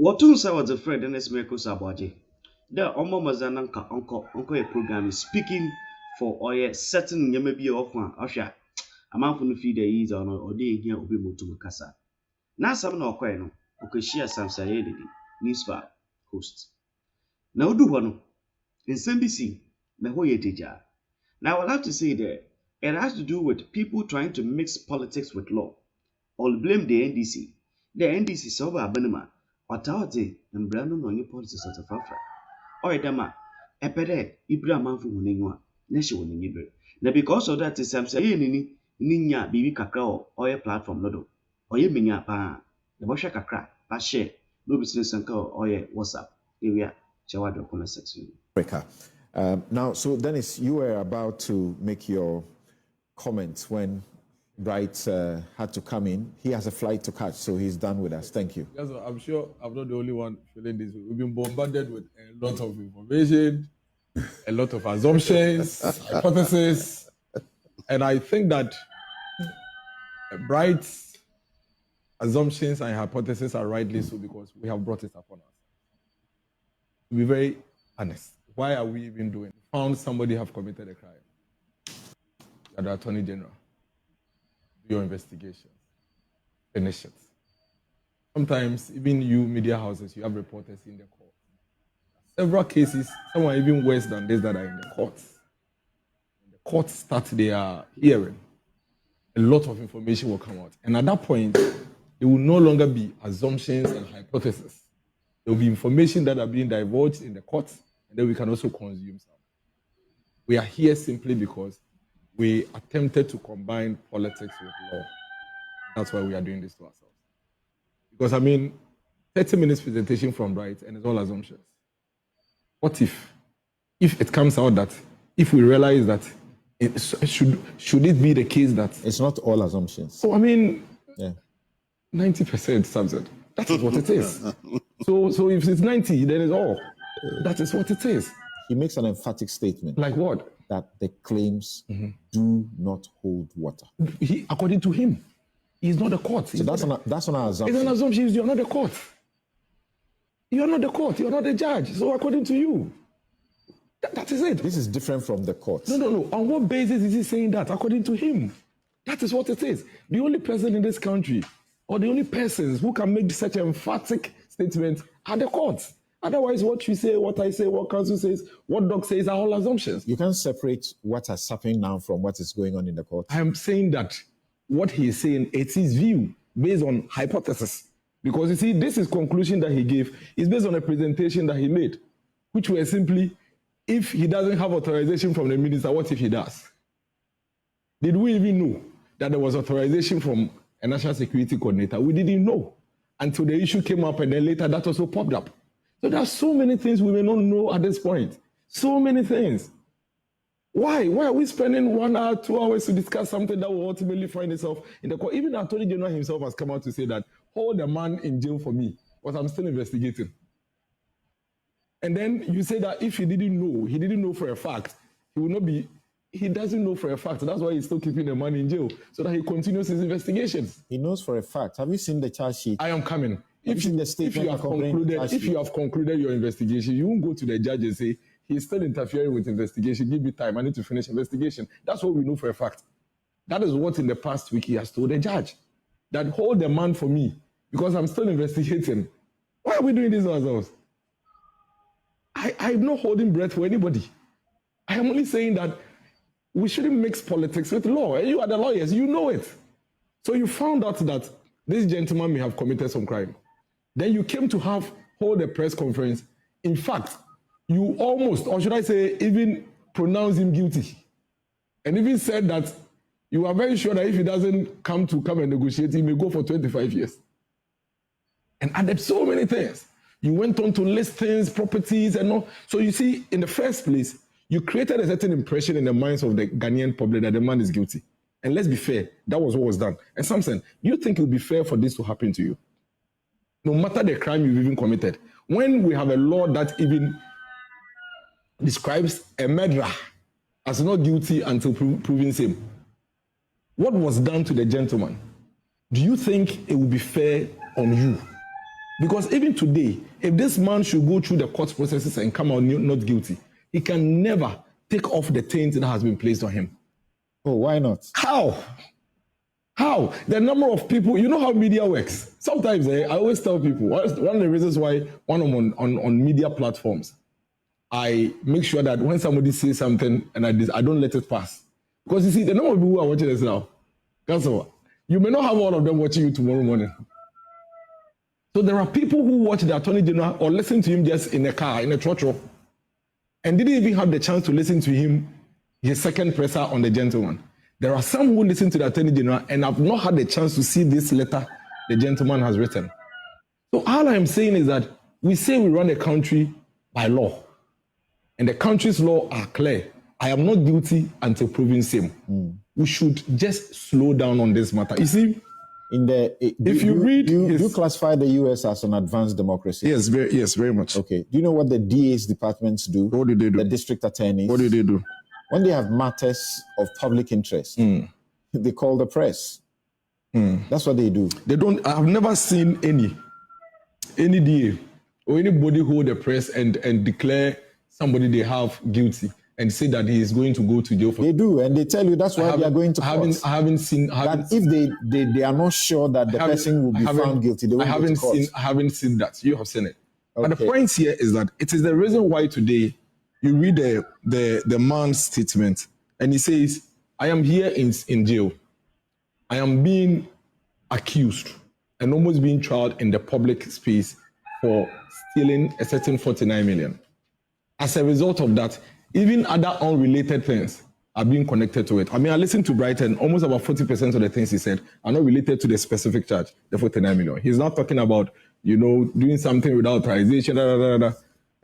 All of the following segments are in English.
What say was a friend and Meko Sabaji. The Omo Mazananka uncle a program is speaking for or certain maybe of one Osha. A man from the feed the ease or day here will be Mutu Kasa. Now some no queno, Okashia Samson news file host. Now do one in SMBC, Nahoye Tija. Now I'll have to say that it has to do with people trying to mix politics with law. All blame the NDC. The NDC is over Benema. Authority and Brandon on your policies of Afra. Or Dama, a pede, Ibra Manfu Ningwa, Nation Nibre. Now, because of that, is Samson Ninya, Bibi Kakao, or a platform Lodo, or you minya pa, the Bosha Kakra, pa share, no business and call or WhatsApp, area, Chawado comment section. Now, so Dennis, you were about to make your comments when Bright had to come in. He has a flight to catch, so he's done with us. Thank you. Yes, I'm sure I'm not the only one feeling this. We've been bombarded with a lot of information, a lot of assumptions, hypotheses, and I think that Bright's assumptions and hypotheses are rightly so because we have brought it upon us. To be very honest, why are we even doing it? Found somebody have committed a crime. You're the Attorney General. Do your investigation. Finish it. Sometimes, even you media houses, you have reporters in the court. Several cases, some are even worse than this that are in the courts. When the courts start their hearing, a lot of information will come out. And at that point, it will no longer be assumptions and hypotheses. There will be information that are being divulged in the courts, and then we can also consume some. We are here simply because we attempted to combine politics with law. That's why we are doing this to ourselves. Because, 30 minutes presentation from Bright, and it's all assumptions. What if it comes out that, if we realize that, should it be the case that... It's not all assumptions. So, 90%, Sampson. That is what it is. So if it's 90, then it's all. That is what it is. He makes an emphatic statement. Like what? That the claims do not hold water. According to him, he's not the court. So that's an assumption. It's an assumption. You're not the court. You're not the court. You're not the judge. So according to you, that is it. This is different from the court. No. On what basis is he saying that? According to him, that is what it is. The only person in this country, or the only persons who can make such an emphatic statement are the courts. Otherwise, what you say, what I say, what counsel says, what doc says are all assumptions. You can't separate what has happened now from what is going on in the court. I am saying that what he is saying, it's his view based on hypothesis. Because you see, this is conclusion that he gave is based on a presentation that he made, which were simply, if he doesn't have authorization from the minister, what if he does? Did we even know that there was authorization from a national security coordinator? We didn't know until the issue came up, and then later that also popped up. So there are so many things we may not know at this point. So many things. Why? Why are we spending 1 hour, 2 hours to discuss something that will ultimately find itself in the court? Even the Attorney General himself has come out to say that, hold the man in jail for me, because I'm still investigating. And then you say that if he didn't know for a fact, he doesn't know for a fact. That's why he's still keeping the man in jail, so that he continues his investigations. He knows for a fact. Have you seen the charge sheet? I am coming. If you have concluded your investigation, you won't go to the judge and say, he's still interfering with investigation, give me time, I need to finish investigation. That's what we know for a fact. That is what in the past week he has told the judge. That hold the man for me, because I'm still investigating. Why are we doing this ourselves? I'm not holding breath for anybody. I am only saying that we shouldn't mix politics with law. And you are the lawyers, you know it. So you found out that this gentleman may have committed some crime. Then you came to hold a press conference. In fact, you almost, or should I say, even pronounced him guilty. And even said that you are very sure that if he doesn't come and negotiate, he may go for 25 years. And added so many things. You went on to list things, properties, and all. So you see, in the first place, you created a certain impression in the minds of the Ghanaian public that the man is guilty. And let's be fair, that was what was done. And Sampson, do you think it would be fair for this to happen to you? No matter the crime you've even committed. When we have a law that even describes a murderer as not guilty until proven same, what was done to the gentleman? Do you think it would be fair on you Because even today, if this man should go through the court processes and come out not guilty, he can never take off the taint that has been placed on him. Oh, why not? How? How? The number of people, you know how media works. Sometimes I always tell people, one of the reasons why when I'm on media platforms, I make sure that when somebody says something and I don't let it pass. Because you see, the number of people who are watching this now, you may not have all of them watching you tomorrow morning. So there are people who watch the Attorney General or listen to him just in a car, in a trotro, and didn't even have the chance to listen to him, his second presser on the gentleman. There are some who listen to the Attorney General and have not had the chance to see this letter the gentleman has written. So all I'm saying is that we say we run a country by law, and the country's law are clear. I am not guilty until proven same. We should just slow down on this matter. You see, if you read, you classify the U.S. as an advanced democracy. Yes, very much. Okay. Do you know what the DA's departments do? What do they do? The district attorneys. What do they do? When they have matters of public interest, they call the press. That's what they do. They don't. I've never seen any DA or anybody hold the press and declare somebody they have guilty and say that he is going to go to jail for. They do, and they tell you that's why they are going to court. I haven't seen that if they are not sure that the person will be found guilty, they will go to court. I haven't seen that. You have seen it. Okay. But the point here is that it is the reason why today you read the man's statement and he says, I am here in jail. I am being accused and almost being tried in the public space for stealing a certain 49 million. As a result of that, even other unrelated things are being connected to it. I mean, I listened to Brighton, almost about 40% of the things he said are not related to the specific charge, the 49 million. He's not talking about, doing something without authorization,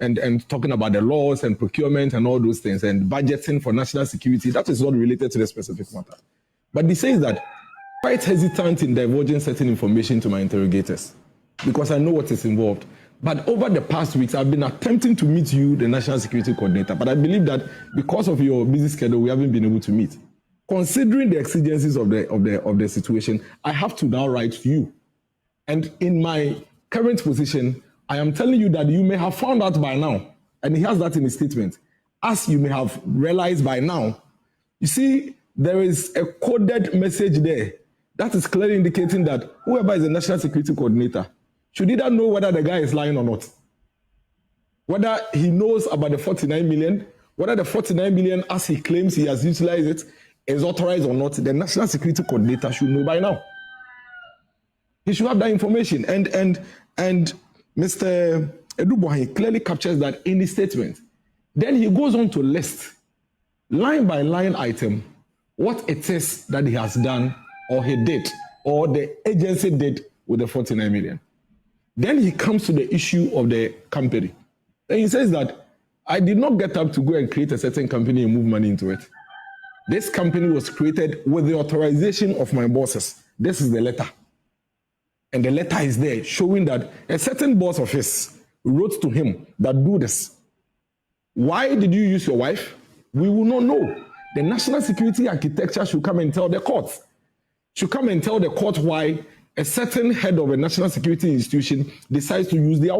and talking about the laws and procurement and all those things and budgeting for national security. That is not related to the specific matter. But he says that quite hesitant in divulging certain information to my interrogators because I know what is involved. But over the past weeks, I've been attempting to meet you, the National Security Coordinator, but I believe that because of your busy schedule, we haven't been able to meet. Considering the exigencies of the situation, I have to now write to you. And in my current position, I am telling you that you may have found out by now, and he has that in his statement, as you may have realized by now. You see, there is a coded message there that is clearly indicating that whoever is the National Security Coordinator should either know whether the guy is lying or not. Whether he knows about the 49 million, whether the 49 million, as he claims he has utilized it, is authorized or not, the National Security Coordinator should know by now. He should have that information. And Mr. Eduboahi clearly captures that in his statement. Then he goes on to list, line by line item, what it is that he has done, or he did, or the agency did with the 49 million. Then he comes to the issue of the company. And he says that I did not get up to go and create a certain company and move money into it. This company was created with the authorization of my bosses. This is the letter. And the letter is there showing that a certain boss of his wrote to him that do this. Why did you use your wife? We will not know. The national security architecture should come and tell the court. Should come and tell the court why a certain head of a national security institution decides to use their...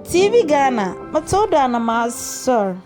Tvghana, Matodana Mas, sir.